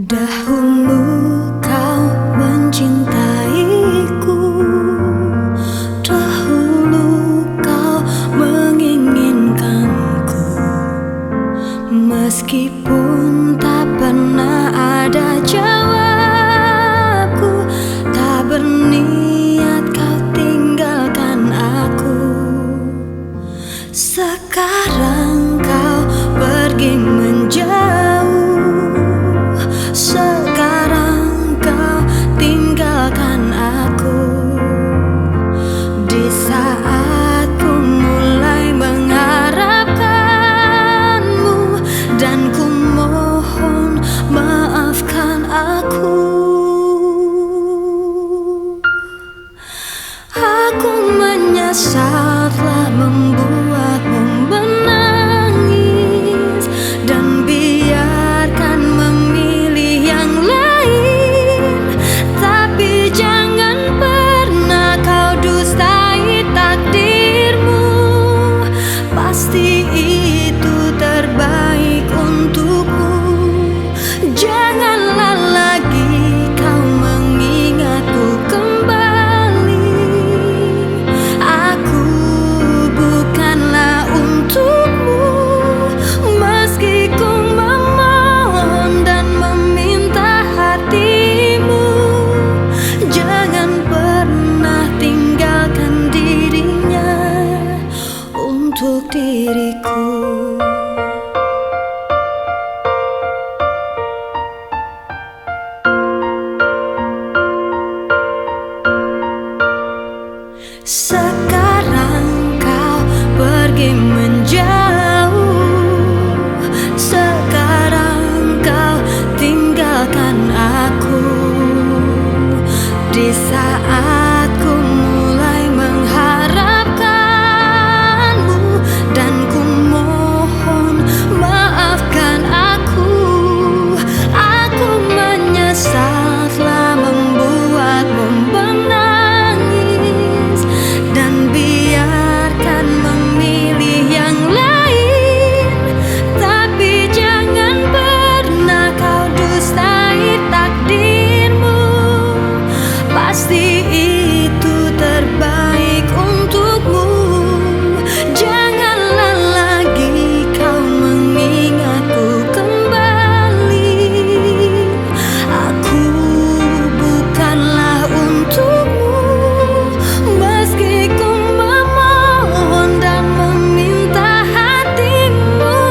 Dahulu kau mencintaiku, dahulu kau menginginkanku, meskipun tak pernah ada jawabku, tak berniat kau tinggalkan aku. Sekarang kau pergi menjauh, sekarang kau tinggalkan aku. Di saat ku mulai mengharapkanmu, dan ku mohon maafkan aku. Aku menyesal telah membuatmu menangis, dan biarkan memilih yang lain. Tapi jangan pernah kau dustai takdirmu, pasti itu terbaik untukmu. Janganlah lagi kau mengingatku kembali. Aku bukanlah untukmu, meski ku memohon dan meminta hatimu. Jangan pernah tinggalkan dirinya untuk diriku. Sekarang kau pergi menjauh, sekarang kau tinggalkan aku. Di saat ku mulai mengharapkanmu, dan ku mohon maafkan aku. Aku menyesal telah membuatmu menangis, dan biarkan memilih yang lain. Tapi jangan pernah kau dustai takdirmu, pasti itu terbaik untukmu. Janganlah lagi kau mengingatku kembali. Aku bukanlah untukmu, meski ku memohon dan meminta hatimu.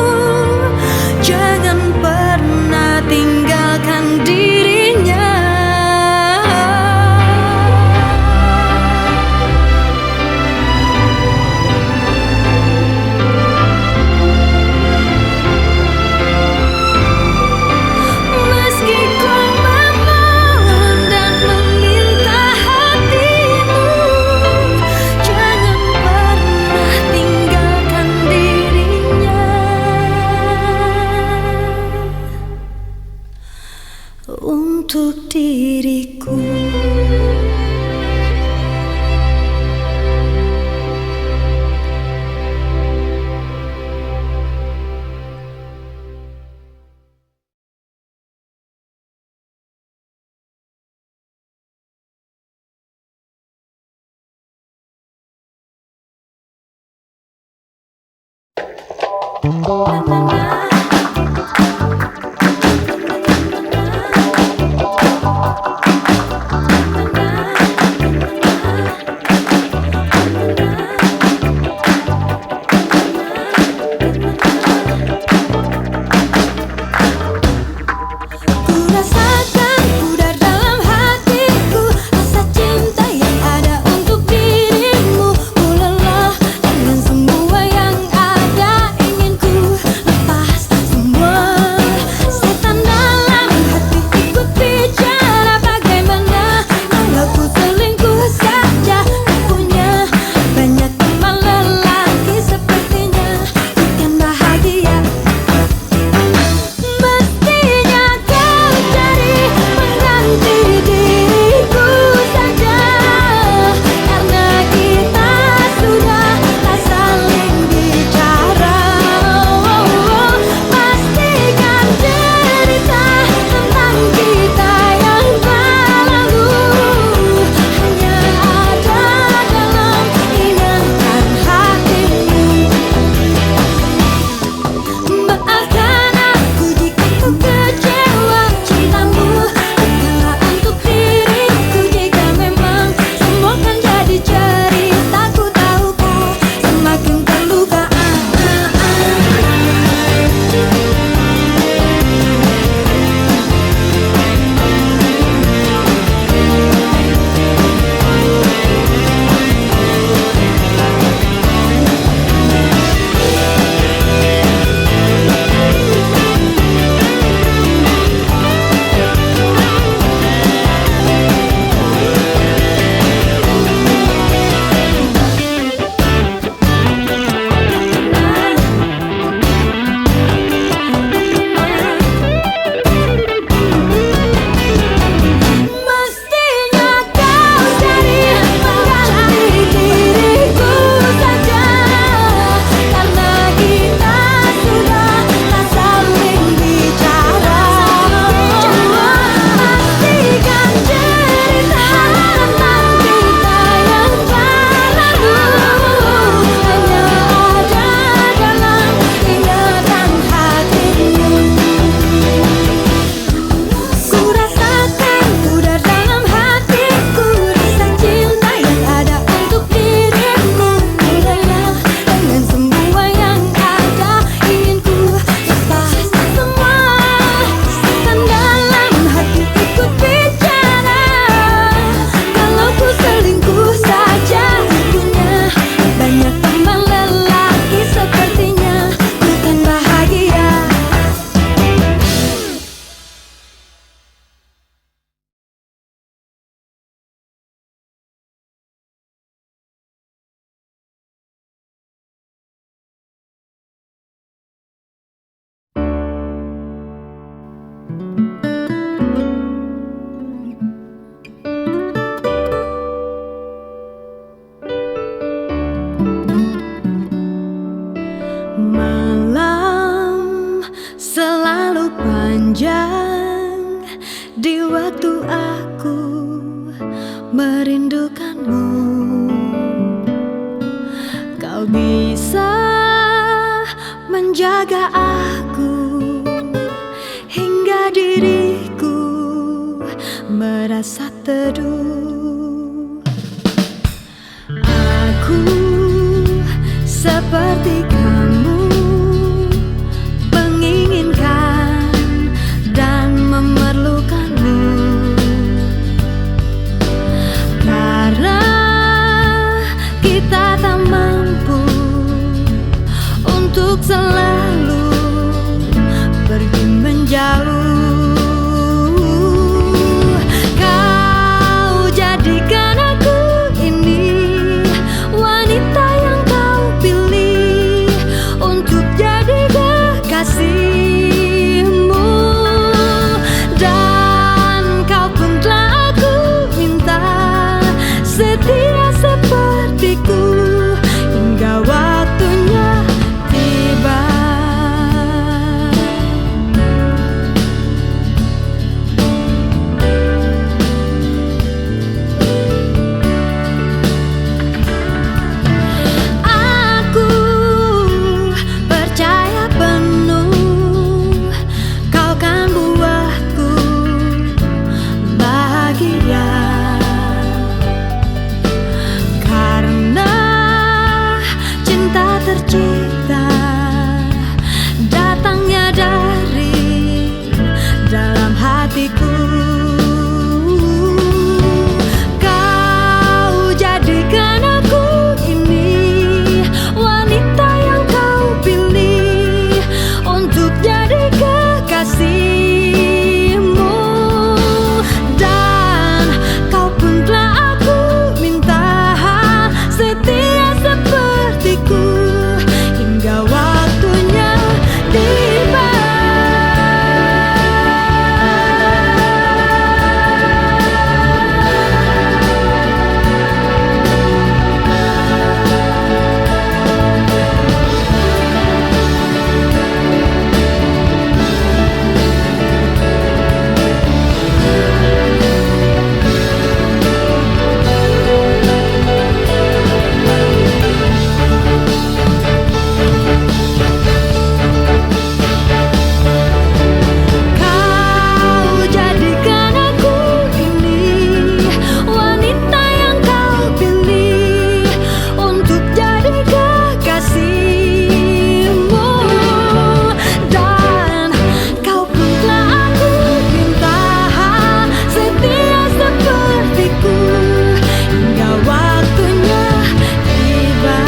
Jangan pernah tinggalkan dirinya. Meski ku memohon dan meminta hatimu, jangan pernah tinggalkan dirinya untuk diriku. Ku rasakan pudar dalam hatiku rasa cinta yang ada untuk dirimu. Ku lelah dengan semua yang ada, ingin ku lepas merindukanmu. Kau bisa menjaga aku hingga diriku merasa teduh. Aku seperti kamu, menginginkan dan memerlukanmu. Karena kita tak mampu untuk selalu pergi menjauh. Kau jadikan aku ini wanita yang kau pilih untuk jadi kekasihmu. Dan kau pun telah aku minta setia sepertiku hingga waktunya tiba. Aku percaya penuh kau kan buatku bahagia. Karena cinta tercipta datangnya dari dalam hatiku. Kau jadikan aku ini wanita yang kau pilih untuk jadi kekasihmu. Dan kau pun telah aku minta setia sepertiku hingga waktunya tiba. Kau jadikan aku ini wanita yang kau pilih untuk jadi kekasihmu. Dan kau pun telah aku minta setia sepertiku hingga waktunya tiba.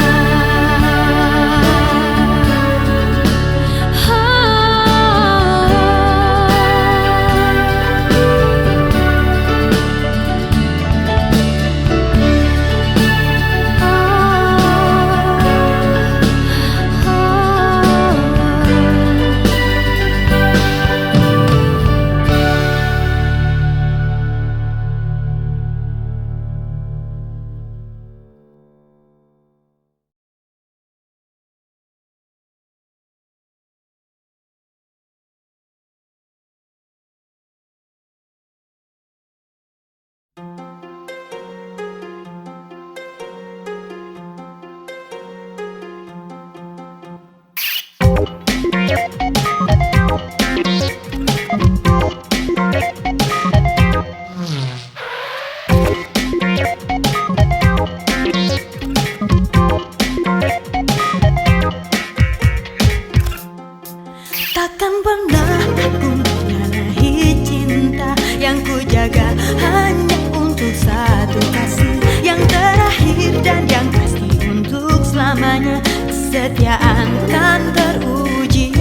Takkan pernah aku menyalahi cinta yang ku jaga hanya untuk satu kasih yang terakhir dan yang pasti untuk selamanya. Kesetiaan kan teruji.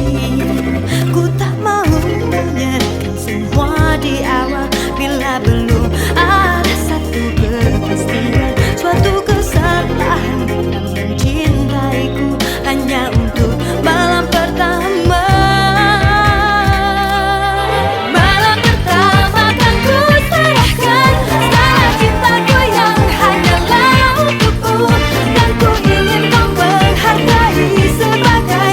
Ku tak mau menyerahkan semua di awal bila belum ada satu kepastian. Suatu kesalahan dalam mencintaiku hanya untuk malam pertama. Malam pertama kan ku serahkan segala cintaku yang hanyalah untukku. Dan ku ingin kau menghargai sebagai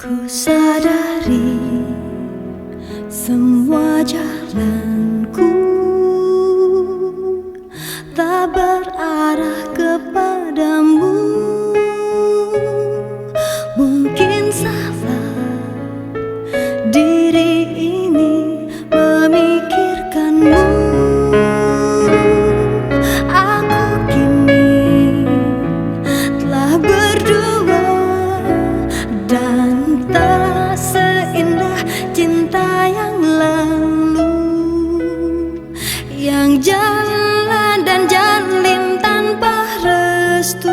Ku sadari semua jalanku tak berarah kepadamu. Mungkin salah diri ini memikirkanmu. Aku kini telah berdua dan tak seindah cinta yang lalu, yang jalan dan jalin tanpa restu.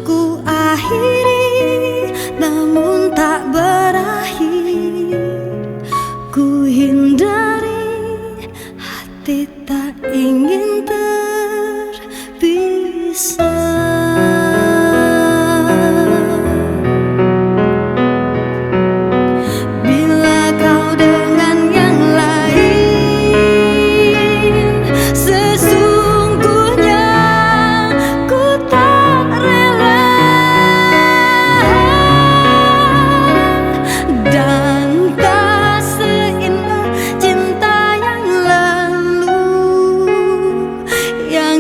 Ku akhiri namun tak berakhir. Ku hindari, hati tak ingin terpisah.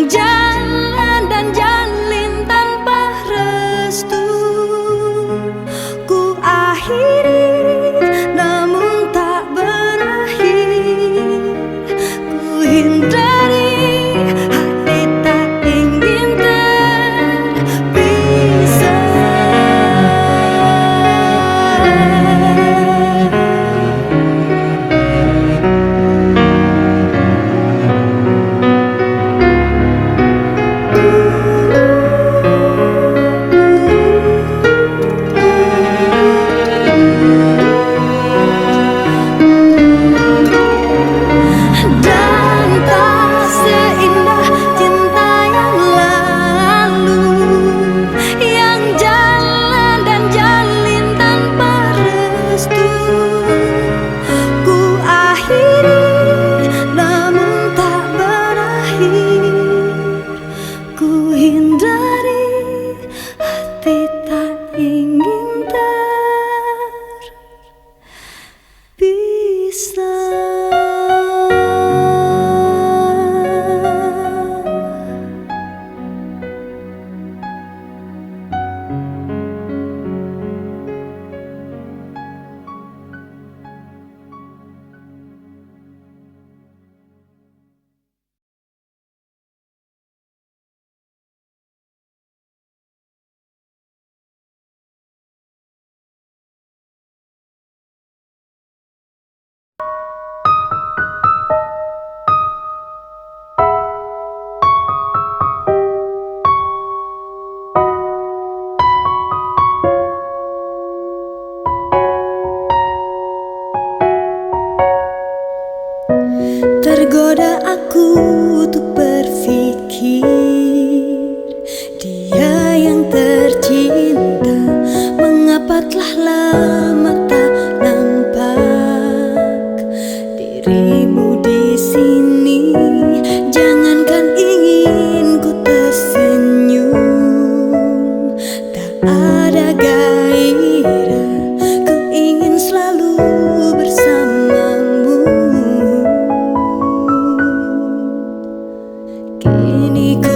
Jalan dan jalin tanpa restu. Ku akhiri namun tak berakhir. Ku hindari, hati tak ingin terpisah. Ku hindari, hati tak ingin tergoda aku untuk berpikir dia yang tercinta, mengapa telah lama tak nampak dirimu di sini. Jangankan ingin ku tersenyum, tak ada gairah, ku ingin selalu bersamamu. Kini ku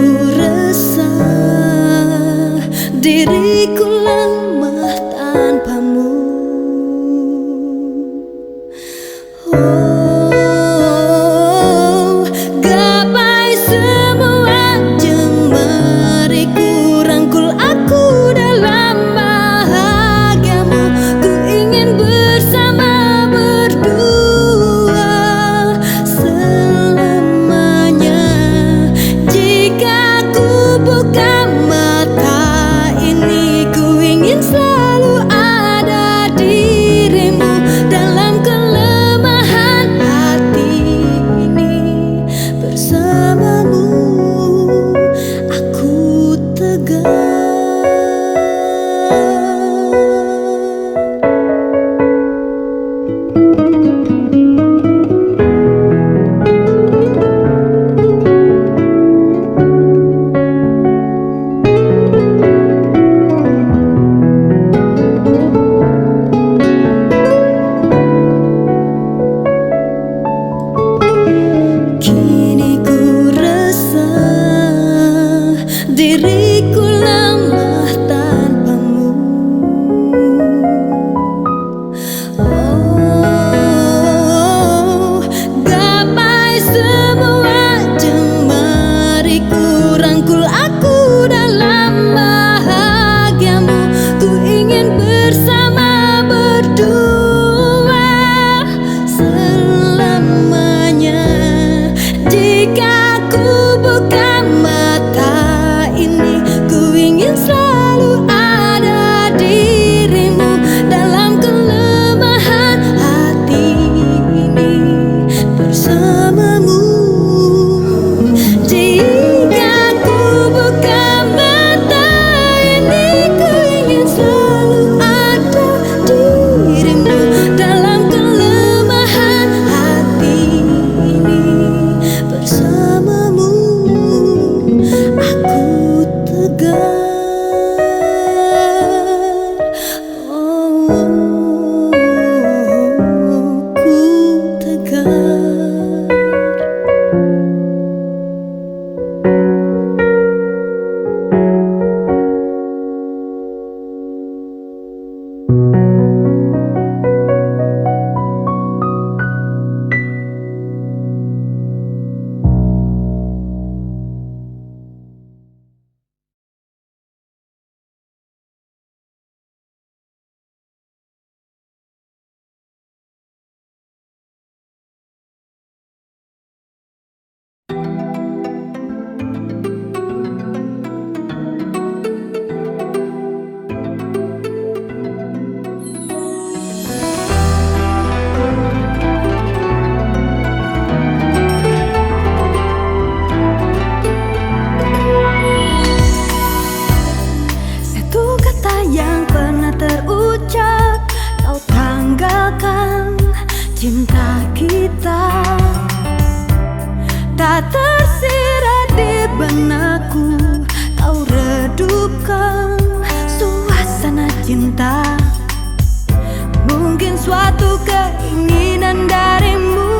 suatu keinginan darimu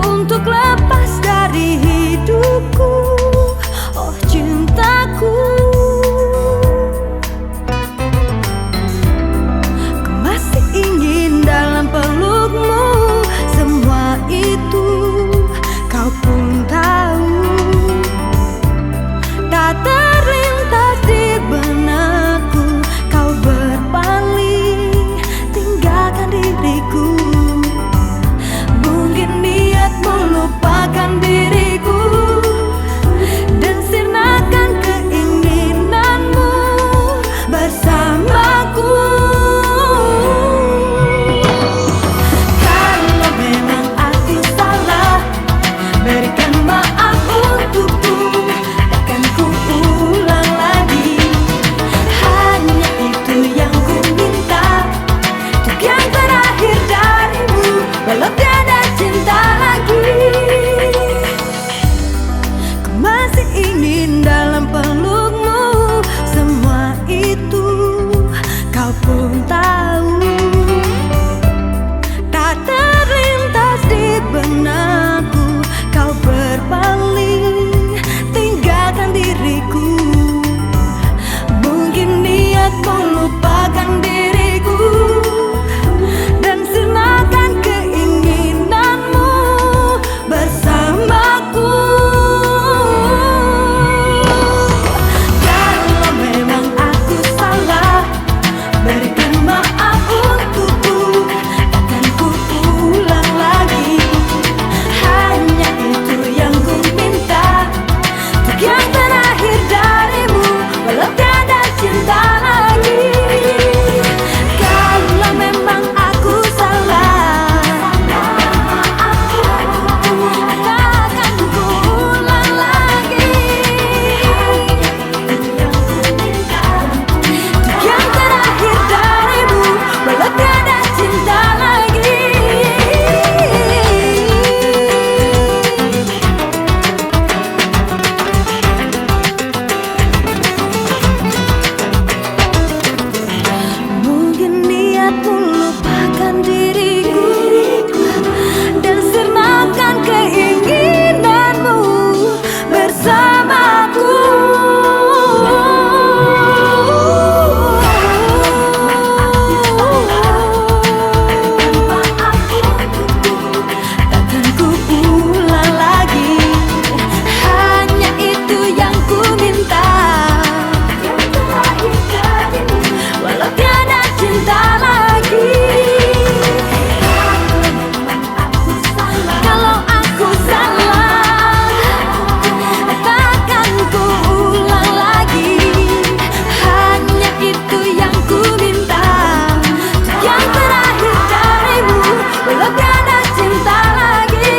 untuk lepas dari hidupku, oh cintaku. Ku masih ingin dalam pelukmu, semua itu kau pun tahu. Tak terlintas di benakku, kau berpaling, tinggalkan diriku. Mungkin niatmu lupakan diriku dan sirnakan keinginanmu bersamaku. Kalau memang aku salah, berikan maaf untukku, takkan ku ulang lagi. Hanya itu yang ku minta, untuk yang terakhir darimu, walau tiada cinta lagi. Ku masih ingin dalam pelukmu, semua itu kau pun tahu. Tak terlintas di benakku, kau berpaling, tinggalkan diriku. Mungkin niatmu lupakan diriku dan sirnakan keinginanmu bersamaku. Kalau memang aku salah, berikan maaf untukku, takkan ku ulang lagi. Hanya itu yang ku minta, untuk yang terakhir darimu, walau tiada cinta lagi. Kalau memang aku salah, takkan ku ulang lagi. Untuk yang terakhir darimu, walau tiada cinta lagi. Mungkin niatmu lupakan diriku dan sirnakan keinginanmu bersamaku. Takkan ku ulang lagi. Hanya itu yang ku minta, walau tiada cinta lagi. Kalau aku salah, takkan ku ulang lagi. Hanya itu yang ku minta, untuk yang terakhir darimu, walau tiada cinta lagi.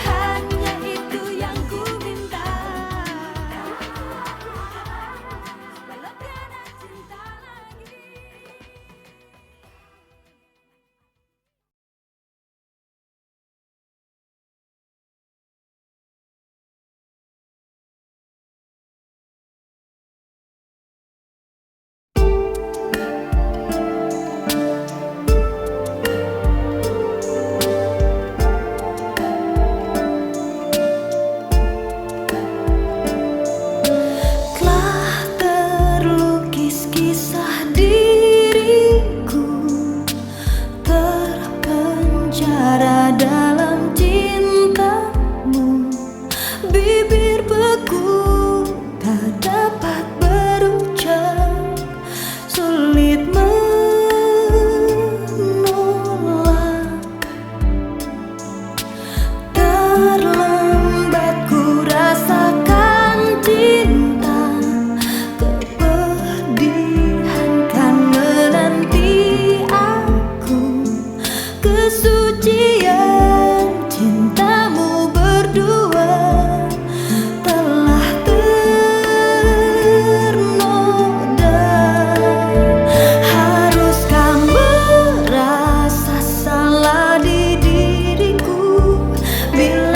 Hanya itu yang ku minta, walau tiada cinta lagi. Telah terlukis kisah diriku, terpenjara dalam cintamu. Bibir beku, tak dapat berucap, sulit menolak. Terlambat ku rasakan cinta, kepedihan kan menanti aku. Kesucian cintamu berdua telah ternoda. Haruskah merasa salah di diriku bila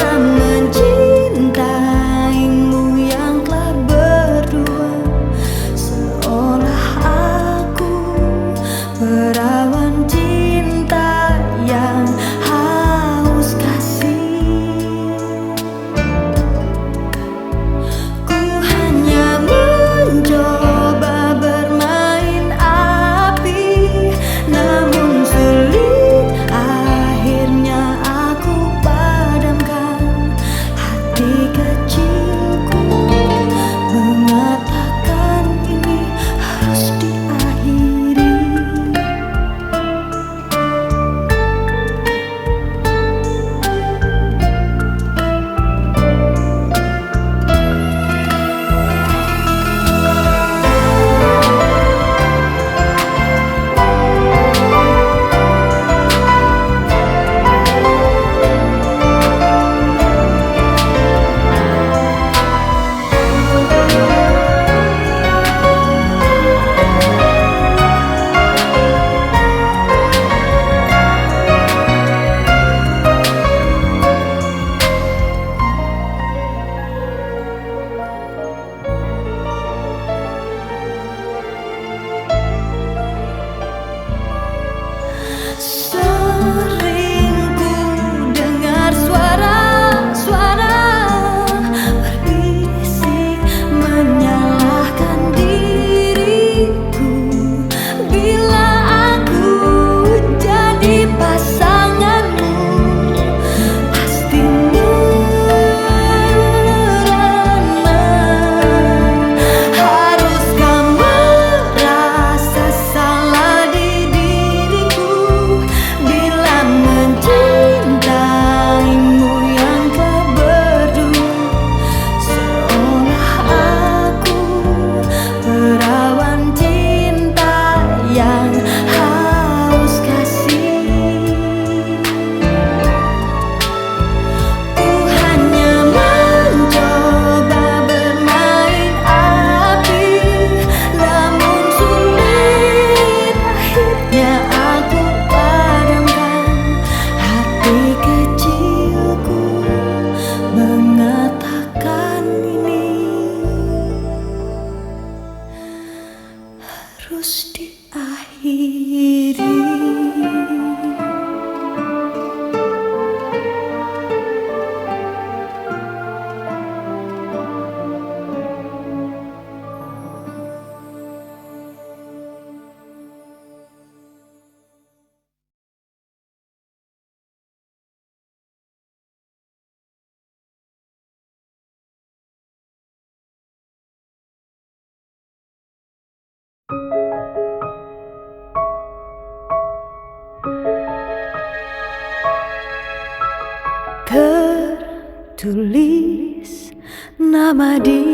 Tertulis nama di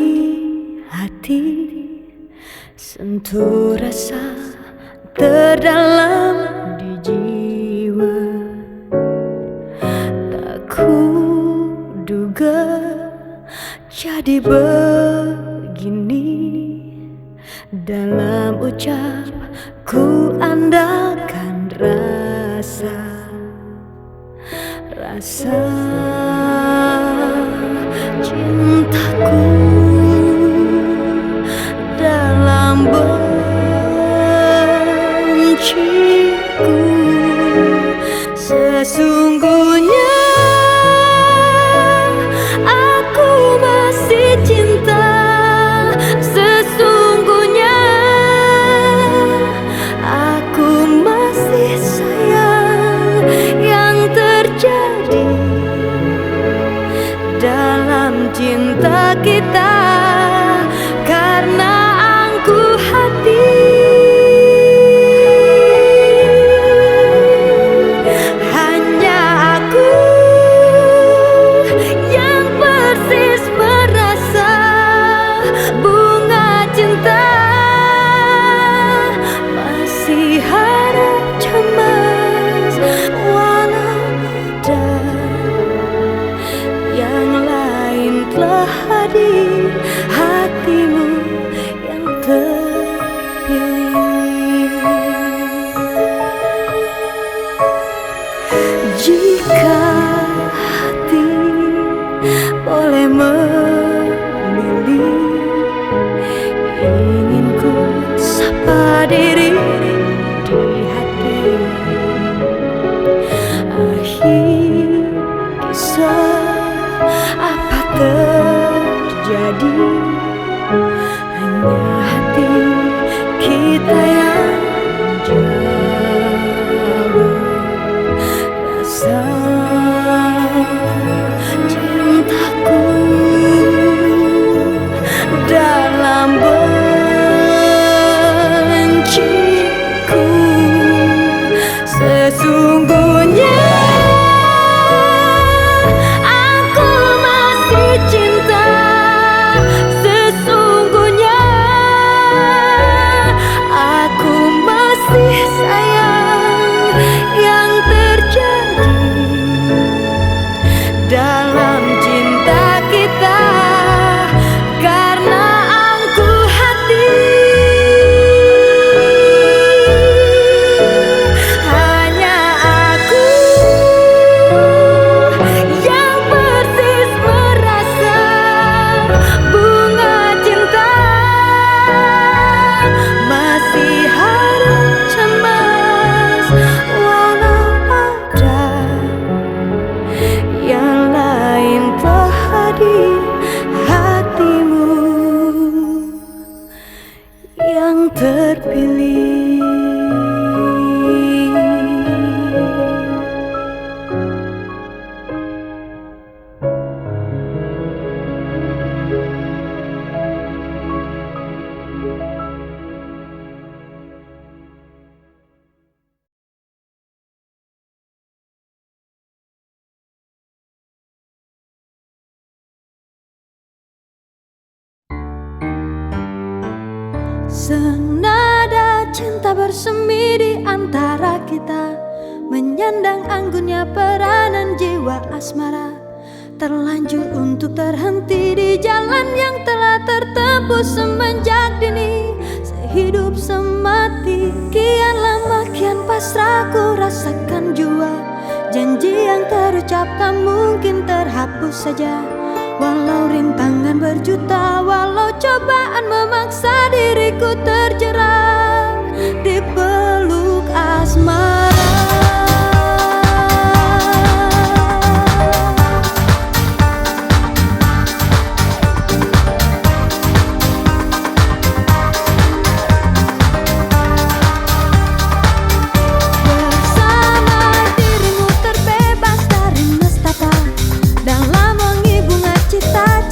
hati, sentuh rasa terdalam di jiwa. Tak kuduga jadi begini, dalam ucap ku andalkan rasa cintaku dalam benciku. Sesungguhnya aku masih cinta, sesungguhnya aku masih sayang. Yang terjadi dalam cinta kita karena angkuh hati, hanya aku yang persis merasa bunga cinta. Masih harap cemas walau ada yang lain telah hadir, hatimu yang terpilih. Jika hati boleh memilih, ingin ku sapa diri di hati. Akhir kisah apa terjadi, hanya hati kita yang jauh. Rasa cintaku dalam benciku. Sesungguhnya aku masih cinta, sesungguhnya aku masih sayang. Yang terjadi dalam cinta kita karena angkuh hati, hanya aku yang persis merasa bunga cinta. Masih harap cemas walau ada yang lain telah hadir, hatimu yang terpilih. Senada cinta bersemi di antara kita, menyandang anggunnya peranan jiwa asmara. Terlanjur untuk terhenti di jalan yang telah tertempuh semenjak dini. Sehidup semati, kian lama kian pasrah ku rasakan jua. Janji yang terucap tak mungkin terhapus saja. Walau rintangan berjuta, walau cobaan memaksa diriku terjerat di peluk asmara.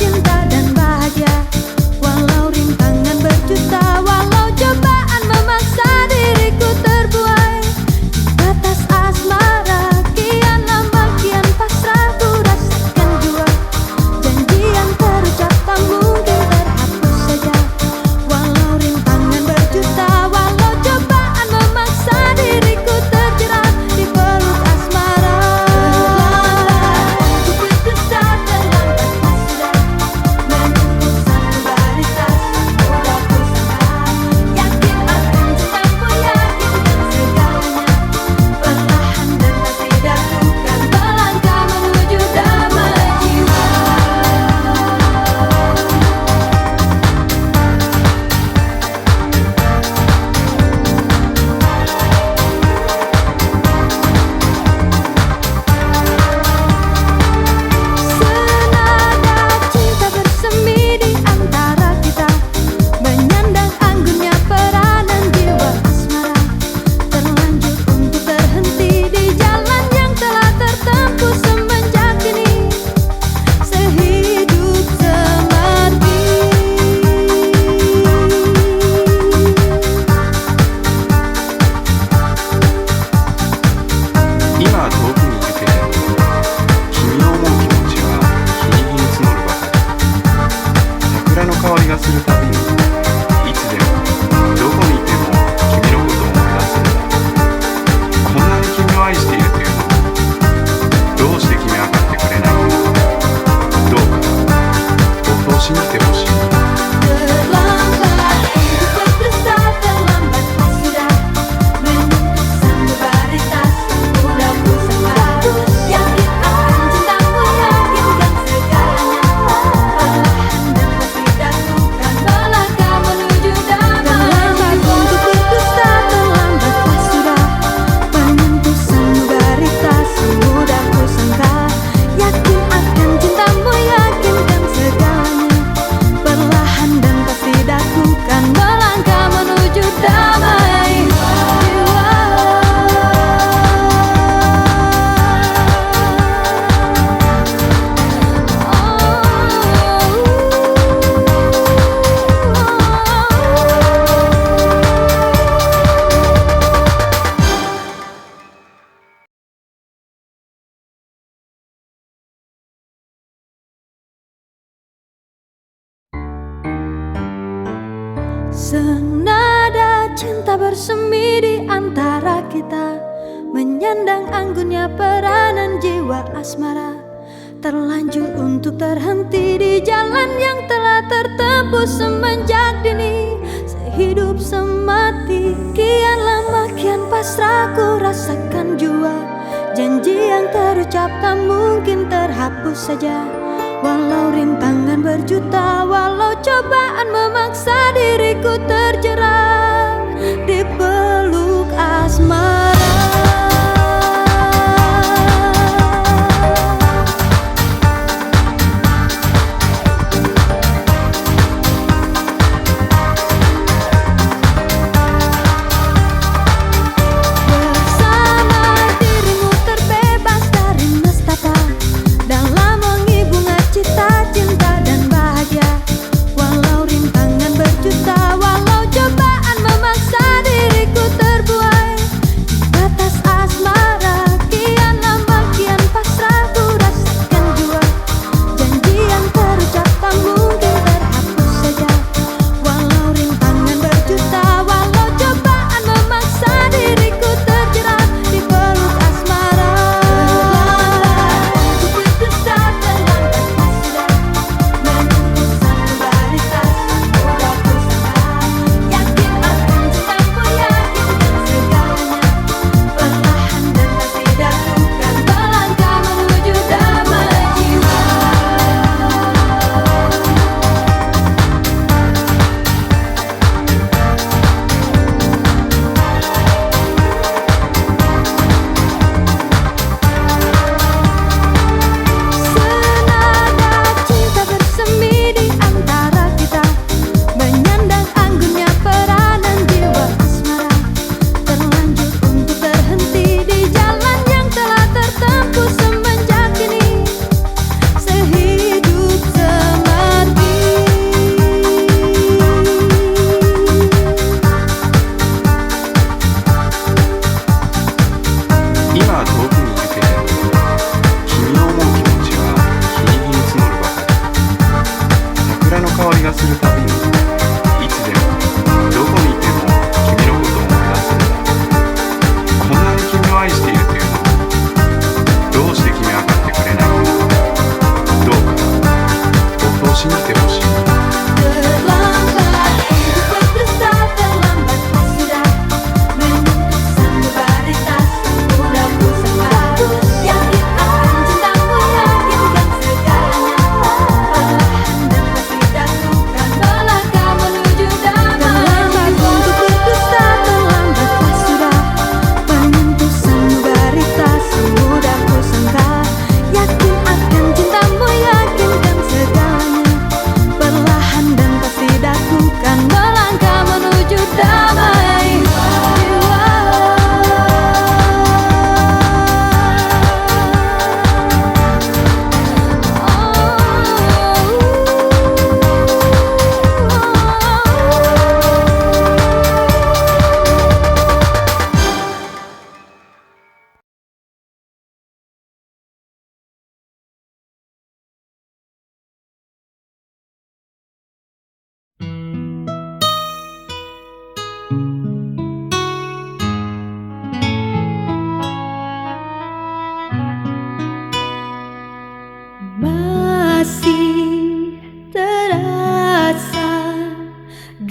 Cinta dan bahagia, walau rintangan berjuta, walau cobaan Senada cinta bersemi di antara kita, menyandang anggunnya peranan jiwa asmara. Terlanjur untuk terhenti di jalan yang telah tertempuh semenjak dini. Sehidup semati, kian lama kian pasrah ku rasakan jua. Janji yang terucap tak mungkin terhapus saja. Walau rintangan berjuta, walau cobaan memaksa diriku terjerat di peluk asmara.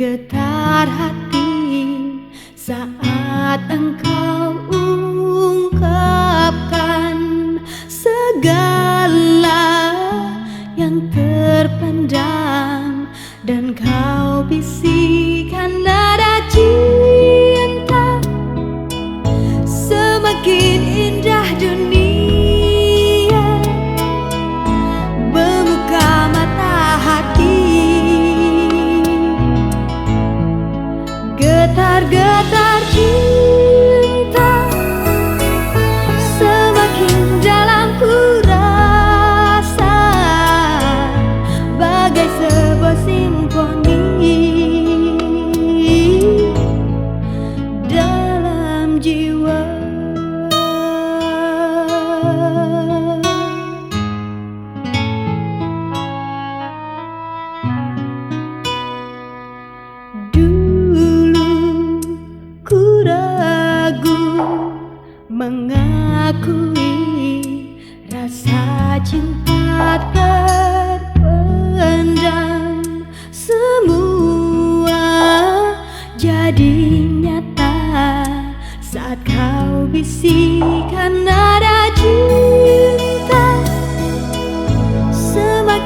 Getar hati saat engkau ungkapkan segala yang terpendam, dan kau bisikan nada cinta. Semakin indah dunia, memuka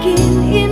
semakin